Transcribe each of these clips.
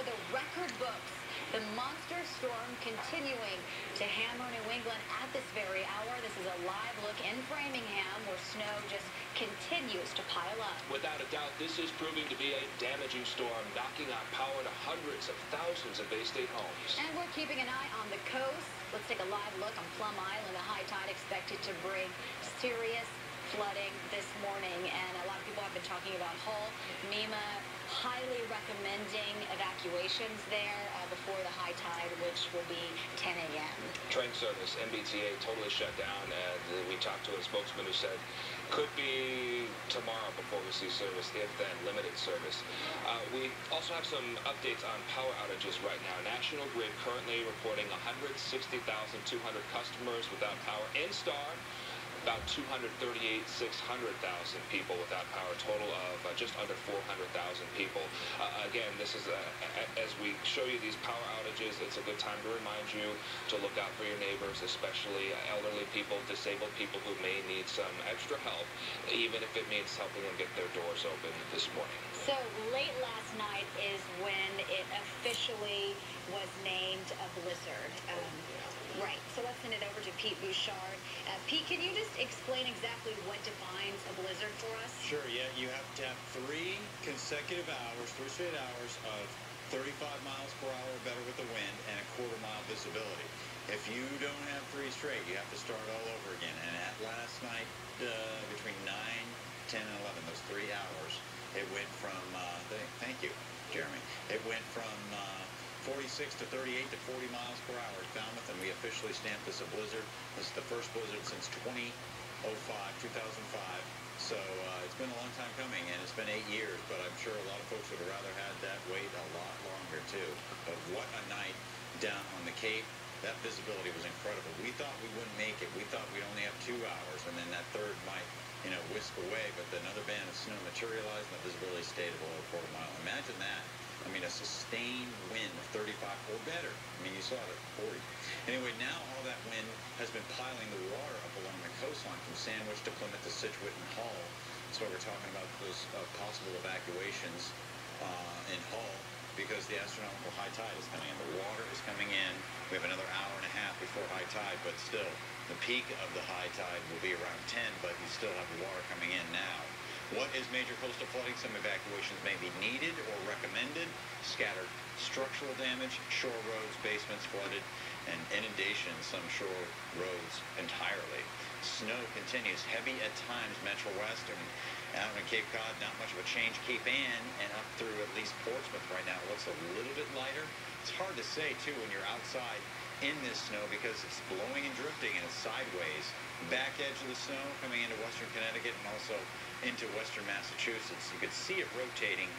the record books. The monster storm continuing to hammer New England at this very hour. This is a live look in Framingham where snow just continues to pile up. Without a doubt, this is proving to be a damaging storm, knocking out power to hundreds of thousands of Bay State homes. And we're keeping an eye on the coast. Let's take a live look on Plum Island. The high tide expected to bring serious flooding this morning, and a lot of people have been talking about Hull. MEMA highly recommending evacuations there before the high tide, which will be 10 a.m. Train service, MBTA, totally shut down, and we talked to a spokesman who said could be tomorrow before we see service, if then limited service. We also have some updates on power outages right now. National Grid currently reporting 160,200 customers without power. N-Star, about 238,600 people without power, total of just under 400,000 people. Again, this is, as we show you these power outages, it's a good time to remind you to look out for your neighbors, especially elderly people, disabled people who may need some extra help, even if it means helping them get their doors open this morning. So late last night is when it officially was named a blizzard. Right, so let's send it over to Pete Bouchard. Pete, can you just explain exactly what defines a blizzard for us? Sure, yeah, you have to have 3 consecutive hours, 3 straight hours of 35 miles per hour or better with the wind and a quarter-mile visibility. If you don't have 3 straight, you have to start all over again. And at last night, between 9, 10, and 11, those 3 hours, it went from, thank you, Jeremy, it went from 46 to 38 to 40 miles per hour at Falmouth, and we officially stamped this a blizzard. This is the first blizzard since 2005. So it's been a long time coming, and it's been 8 years, but I'm sure a lot of folks would have rather had that wait a lot longer, too. But what a night down on the Cape. That visibility was incredible. We thought we wouldn't make it. We thought we'd only have 2 hours, and then that third might, whisk away, but another band of snow materialized, and the visibility stayed below a quarter mile. Imagine that. I mean, a sustained wind of 35 or better. I mean, you saw it at 40. Anyway, now all that wind has been piling the water up along the coastline from Sandwich to Plymouth to Scituate and Hull. That's why we're talking about those possible evacuations in Hull, because the astronomical high tide is coming in. The water is coming in. We have another hour and a half before high tide, but still, the peak of the high tide will be around 10, but you still have the water coming in now. What is major coastal flooding? Some evacuations may be needed or recommended. Scattered structural damage, shore roads, basements flooded, and inundation in some shore roads entirely. Snow continues heavy at times, Metro West and out in Cape Cod. Not much of a change. Cape Ann and up through at least Portsmouth right now. It looks a little bit lighter. It's hard to say, too, when you're outside in this snow because it's blowing and drifting and it's sideways. Back edge of the snow coming into western Connecticut and also into western Massachusetts. You could see it rotating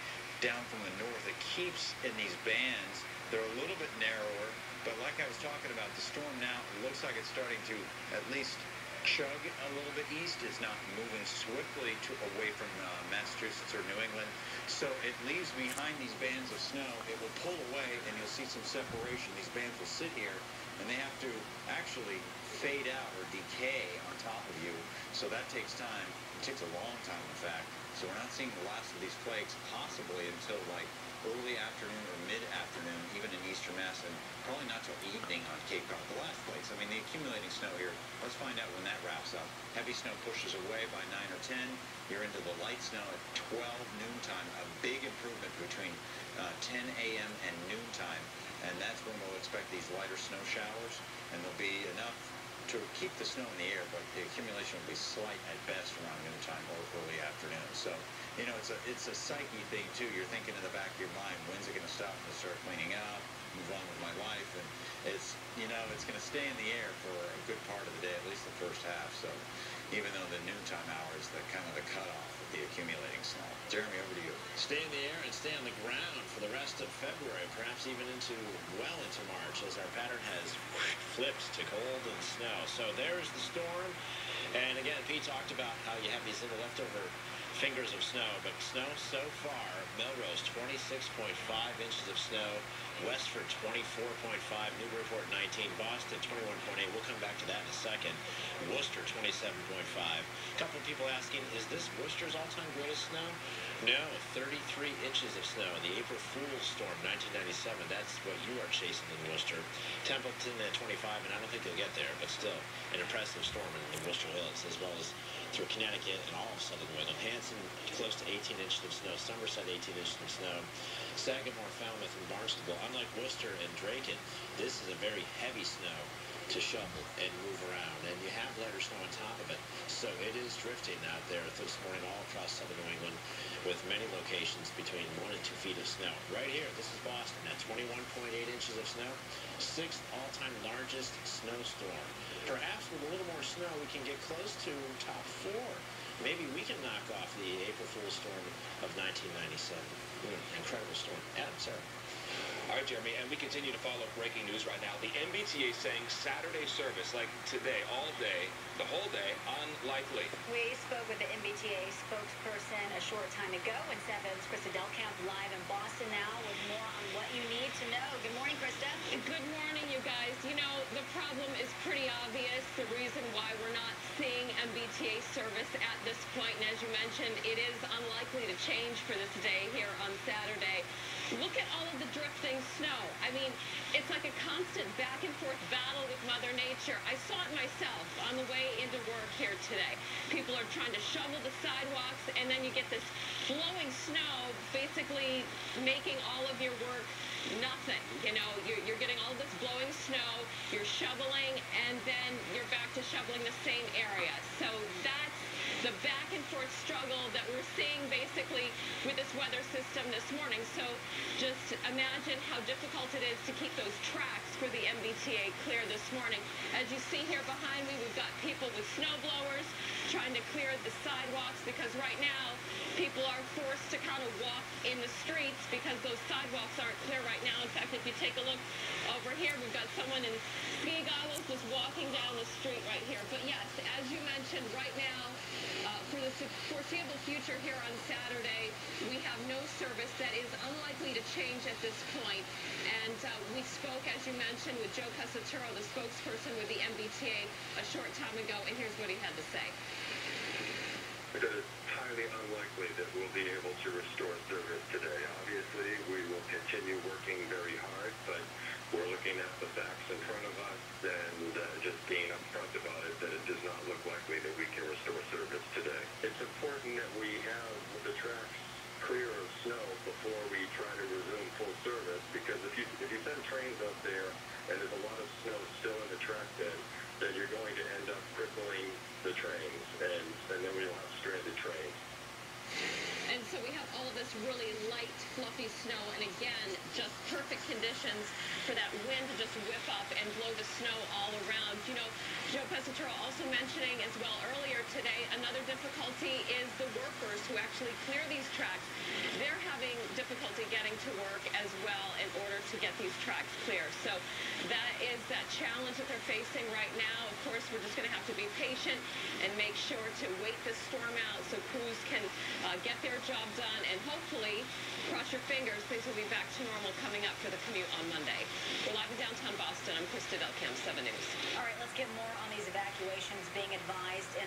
down from the north. It keeps in these bands. They're a little bit narrower, but like I was talking about, the storm now looks like it's starting to at least chug a little bit east. It's not moving swiftly away from Massachusetts or New England. So it leaves behind these bands of snow. It will pull away, and you'll see some separation. These bands will sit here, and they have to actually fade out or decay on top of you. So that takes time. It takes a long time, in fact. So we're not seeing the last of these flakes possibly until like early afternoon or mid-afternoon, even in eastern Mass, and probably not till evening on Cape Cod. The last flakes, I mean, the accumulating snow here, let's find out when that wraps up. Heavy snow pushes away by 9 or 10. You're into the light snow at 12 noontime, a big improvement between 10 a.m. and noontime, and that's when we'll expect these lighter snow showers, and there'll be enough to keep the snow in the air, but the accumulation will be slight at best around noontime or early afternoon. So, it's a psyche thing, too. You're thinking in the back of your mind, when's it going to stop and start cleaning up, move on with my life? And it's going to stay in the air for a good part of the day, at least the first half. So, even though the noontime hour is the kind of the cutoff of the accumulating snow. Jeremy, over to you. Stay in the air and stay on the ground for the rest of February, perhaps even well into March, as our pattern has flipped to cold and snow. So there's the storm. And again, Pete talked about how you have these little leftover fingers of snow, but snow so far, Melrose, 26.5 inches of snow. Westford 24.5, Newburyport 19, Boston 21.8. We'll come back to that in a second. Worcester 27.5. A couple of people asking, is this Worcester's all-time greatest snow? No, 33 inches of snow. The April Fool's storm, 1997. That's what you are chasing in Worcester. Templeton at 25, and I don't think you'll get there, but still an impressive storm in the Worcester Hills, as well as through Connecticut and all of southern New England. Hanson, close to 18 inches of snow. Somerset, 18 inches of snow. Sagamore, Falmouth, and Barnstable. Unlike Worcester and Drayton, this is a very heavy snow to shovel and move around, and you have lighter snow on top of it. So it is drifting out there this morning all across southern New England, with many locations between 1 and 2 feet of snow. Right here, this is Boston at 21.8 inches of snow, 6th all-time largest snowstorm. Perhaps with a little more snow, we can get close to top 4. Maybe we can knock off the April Fool's storm of 1997. Incredible storm. Adam, Sarah. All right, Jeremy, and we continue to follow breaking news right now. The MBTA saying Saturday service, like today, all day, the whole day, unlikely. We spoke with the MBTA spokesperson a short time ago, and 7's Krista Delkamp live in Boston now with more on what you need to know. Good morning, Krista. Good morning, you guys. You know, the problem is pretty obvious. The reason why we're not seeing MBTA service at this point, and as you mentioned, it is unlikely to change for this day here on Saturday. Look at all of the drifting snow. I mean, it's like a constant back and forth battle with Mother Nature. I saw it myself on the way into work here today. People are trying to shovel the sidewalks, and then you get this flowing snow basically making all of your work nothing. You know, you're getting all of this blowing snow, you're shoveling, and then you're back to shoveling the same area. So that's the back and forth struggle that we're seeing basically with this weather system this morning. So just imagine how difficult it is to keep those tracks for the MBTA clear this morning. As you see here behind me, we've got people with snow blowers trying to clear the sidewalks, because right now people are forced to kind of walk in the streets because those sidewalks aren't clear right now. In fact, if you take a look over here, we've got someone in ski goggles just walking down the street right here. But yes, as you mentioned, right now, for the foreseeable future here on Saturday, we have no service. That is unlikely to change at this point. And we spoke, as you mentioned, with Joe Casaturo, the spokesperson with the MBTA, a short time ago, and here's what he had to say. It is highly unlikely that we'll be able to restore service today. Obviously, we will continue working very hard, but we're looking at the facts in front of us and just being upfront about it, that it does not look likely that we can restore service today. It's important that we have the tracks clear of snow before we try to resume full service, because if you send trains up there and there's a lot of snow still in the track bed, then you're going to end up crippling the trains, and then we'll have stranded trains. And so we have all of this really light, fluffy snow, and again, just perfect conditions for that wind to just whip up and blow the snow all around. You know, Joe Pesaturo also mentioning as well earlier today, another difficulty is the workers who actually clear these tracks. They're having difficulty getting to work as well in order to get these tracks clear. So that is that challenge that they're facing right now. Of course, we're just going to have to be patient and make sure to wait this storm out so crews can get their job done, and hopefully, cross your fingers, things will be back to normal coming up for the commute on Monday. We're live in downtown Boston. I'm Krista Delkamp, 7 News. All right, let's get more on these evacuations being advised in